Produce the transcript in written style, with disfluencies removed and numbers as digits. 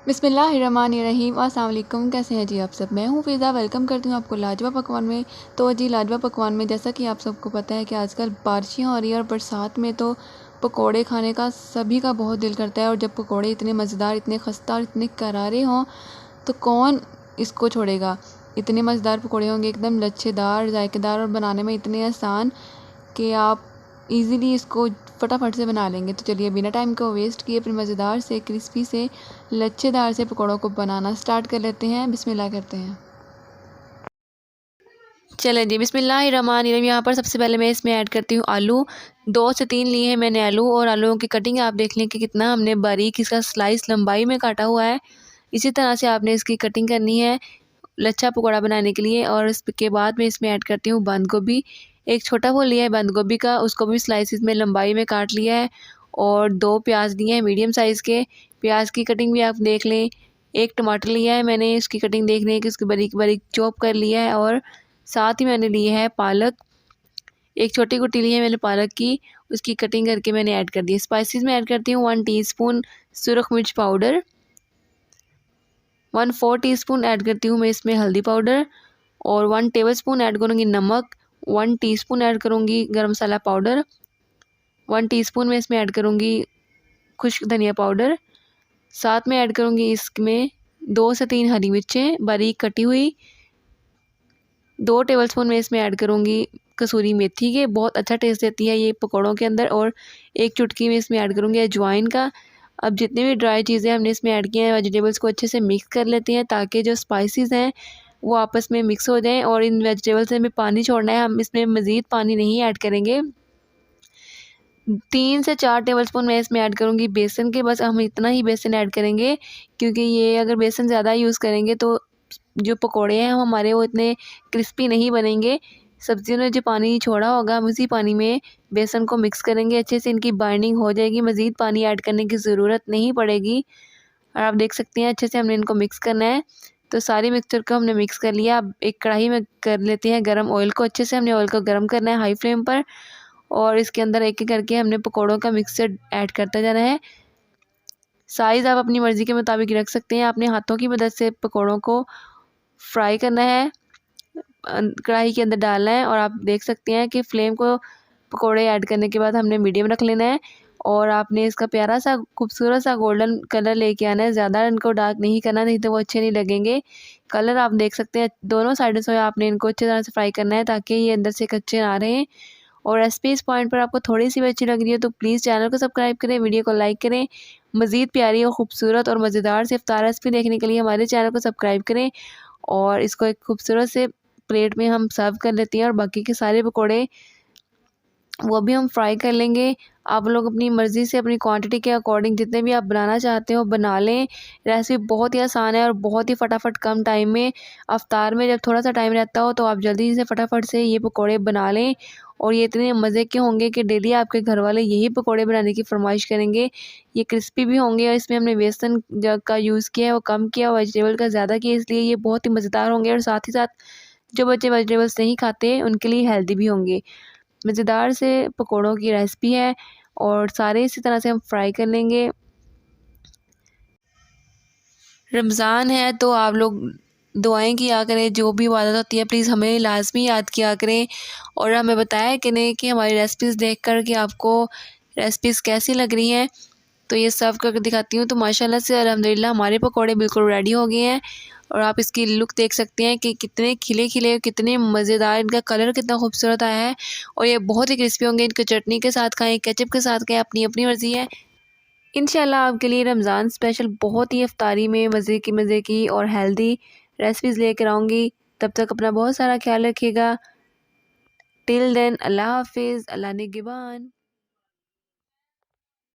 बिस्मिल्लाहिर्रहमानिर्रहीम। अस्सलाम वालेकुम। कैसे हैं जी आप सब। मैं हूँ फ़िज़ा। वेलकम करती हूँ आपको लाजवाब पकवान में। तो जी लाजवाब पकवान में जैसा कि आप सबको पता है कि आजकल बारिशें हो रही है और बरसात में तो पकोड़े खाने का सभी का बहुत दिल करता है। और जब पकोड़े इतने मज़ेदार, इतने खस्ता और इतने करारे हों तो कौन इसको छोड़ेगा। इतने मज़ेदार पकोड़े होंगे, एकदम लच्छेदार, जायकेदार और बनाने में इतने आसान कि आप इजीली इसको फटाफट से बना लेंगे। तो चलिए बिना टाइम को वेस्ट किए अपने मज़ेदार से, क्रिस्पी से, लच्छेदार से पकौड़ों को बनाना स्टार्ट कर लेते हैं। बिस्मिल्लाह करते हैं। चलें जी, बिस्मिल्लाहिर्रहमानिर्रहीम। यहाँ पर सबसे पहले मैं इसमें ऐड करती हूँ आलू। 2 से 3 लिए हैं मैंने आलू, और आलूओं की कटिंग आप देख लें कि कितना हमने बारीक इसका स्लाइस लंबाई में काटा हुआ है। इसी तरह से आपने इसकी कटिंग करनी है लच्छा पकौड़ा बनाने के लिए। और इसके बाद मैं इसमें ऐड करती हूँ बंद गोभी। एक छोटा फूल लिया है बंद गोभी का, उसको भी स्लाइसिस में लंबाई में काट लिया है। और 2 प्याज लिए हैं मीडियम साइज़ के, प्याज की कटिंग भी आप देख लें। एक टमाटर लिया है मैंने, इसकी कटिंग देख लें कि उसकी बारीक बारीक चॉप कर लिया है। और साथ ही मैंने ली है पालक, एक छोटी गुट्टी ली है मैंने पालक की, उसकी कटिंग करके मैंने ऐड कर दी। स्पाइसेस में ऐड करती हूँ 1 टीस्पून सुरख मिर्च पाउडर, 1/4 टीस्पून ऐड करती हूँ मैं इसमें हल्दी पाउडर, और 1 टेबलस्पून ऐड करूँगी नमक, 1 टीस्पून ऐड करूँगी गरम मसाला पाउडर, 1 टीस्पून में इसमें ऐड करूँगी खुश्क धनिया पाउडर। साथ में ऐड करूँगी इसमें 2 से 3 हरी मिर्चें बारीक कटी हुई, 2 टेबलस्पून में इसमें ऐड करूँगी कसूरी मेथी के, बहुत अच्छा टेस्ट देती है ये पकौड़ों के अंदर। और एक चुटकी में इसमें ऐड करूँगी अजवाइन का। अब जितनी भी ड्राई चीज़ें हमने इसमें ऐड की हैं, वेजिटेबल्स को अच्छे से मिक्स कर लेते हैं ताकि जो स्पाइसेस हैं वो आपस में मिक्स हो जाएं। और इन वेजिटेबल्स से हमें पानी छोड़ना है, हम इसमें मज़ीद पानी नहीं ऐड करेंगे। 3 से 4 टेबलस्पून मैं इसमें ऐड करूँगी बेसन के, बस हम इतना ही बेसन ऐड करेंगे, क्योंकि ये अगर बेसन ज़्यादा यूज़ करेंगे तो जो पकोड़े हैं हमारे वो इतने क्रिस्पी नहीं बनेंगे। सब्जियों ने जो पानी छोड़ा होगा हम उसी पानी में बेसन को मिक्स करेंगे, अच्छे से इनकी बाइंडिंग हो जाएगी, मज़ीद पानी ऐड करने की ज़रूरत नहीं पड़ेगी। और आप देख सकते हैं अच्छे से हमने इनको मिक्स करना है। तो सारी मिक्सचर को हमने मिक्स कर लिया। अब एक कढ़ाई में कर लेते हैं गरम ऑयल को, अच्छे से हमने ऑयल को गरम करना है हाई फ्लेम पर। और इसके अंदर एक एक करके हमने पकौड़ों का मिक्सचर ऐड करते जाना है। साइज़ आप अपनी मर्ज़ी के मुताबिक रख सकते हैं। अपने हाथों की मदद से पकौड़ों को फ्राई करना है, कढ़ाई के अंदर डालना है। और आप देख सकते हैं कि फ्लेम को पकोड़े ऐड करने के बाद हमने मीडियम रख लेना है। और आपने इसका प्यारा सा खूबसूरत सा गोल्डन कलर लेके आना है, ज़्यादा इनको डार्क नहीं करना, नहीं तो वो अच्छे नहीं लगेंगे। कलर आप देख सकते हैं दोनों साइडों से आपने इनको अच्छी तरह से फ्राई करना है ताकि ये अंदर से कच्चे ना रहें। और रेसिपी इस पॉइंट पर आपको थोड़ी सी भी अच्छी लग रही है तो प्लीज़ चैनल को सब्सक्राइब करें, वीडियो को लाइक करें। मज़ीद प्यारी और ख़ूबसूरत और मज़ेदार से इफ्तार रेसिपी देखने के लिए हमारे चैनल को सब्सक्राइब करें। और इसको एक खूबसूरत से प्लेट में हम सर्व कर लेते हैं। और बाकी के सारे पकोड़े वो भी हम फ्राई कर लेंगे। आप लोग अपनी मर्ज़ी से अपनी क्वांटिटी के अकॉर्डिंग जितने भी आप बनाना चाहते हो बना लें। रेसिपी बहुत ही आसान है और बहुत ही फटाफट कम टाइम में, अफ्तार में जब थोड़ा सा टाइम रहता हो तो आप जल्दी से फटाफट से ये पकोड़े बना लें। और ये इतने मज़े के होंगे कि डेली आपके घर वाले यही पकोड़े बनाने की फरमाइश करेंगे। ये क्रिस्पी भी होंगे और इसमें हमने बेसन का यूज़ किया है वो कम किया, वेजिटेबल का ज़्यादा किया, इसलिए ये बहुत ही मज़ेदार होंगे। और साथ ही साथ जो बच्चे वेजिटेबल्स नहीं खाते उनके लिए हेल्दी भी होंगे। मज़ेदार से पकोड़ों की रेसिपी है और सारे इसी तरह से हम फ्राई कर लेंगे। रमज़ान है तो आप लोग दुआएं किया करें, जो भी इबादत होती है प्लीज़ हमें लाजमी याद किया करें। और हमें बताया कि नहीं कि हमारी रेसिपीज़ देख कर कि आपको रेसिपीज़ कैसी लग रही हैं। तो ये सर्व करके दिखाती हूँ। तो माशाल्लाह से अल्हम्दुलिल्लाह हमारे पकोड़े बिल्कुल रेडी हो गए हैं। और आप इसकी लुक देख सकते हैं कि कितने खिले खिले, कितने मज़ेदार, इनका कलर कितना खूबसूरत आया है। और ये बहुत ही क्रिस्पी होंगे। इनको चटनी के साथ खाएं, केचप के साथ खाएं, अपनी अपनी मर्ज़ी है। इंशाल्लाह आपके लिए रमज़ान स्पेशल बहुत ही इफ्तारी में मज़े की और हेल्दी रेसिपीज़ लेकर आऊँगी। तब तक अपना बहुत सारा ख्याल रखिएगा। टिल देन अल्लाह हाफ़िज़, अल्लाह निगहबान।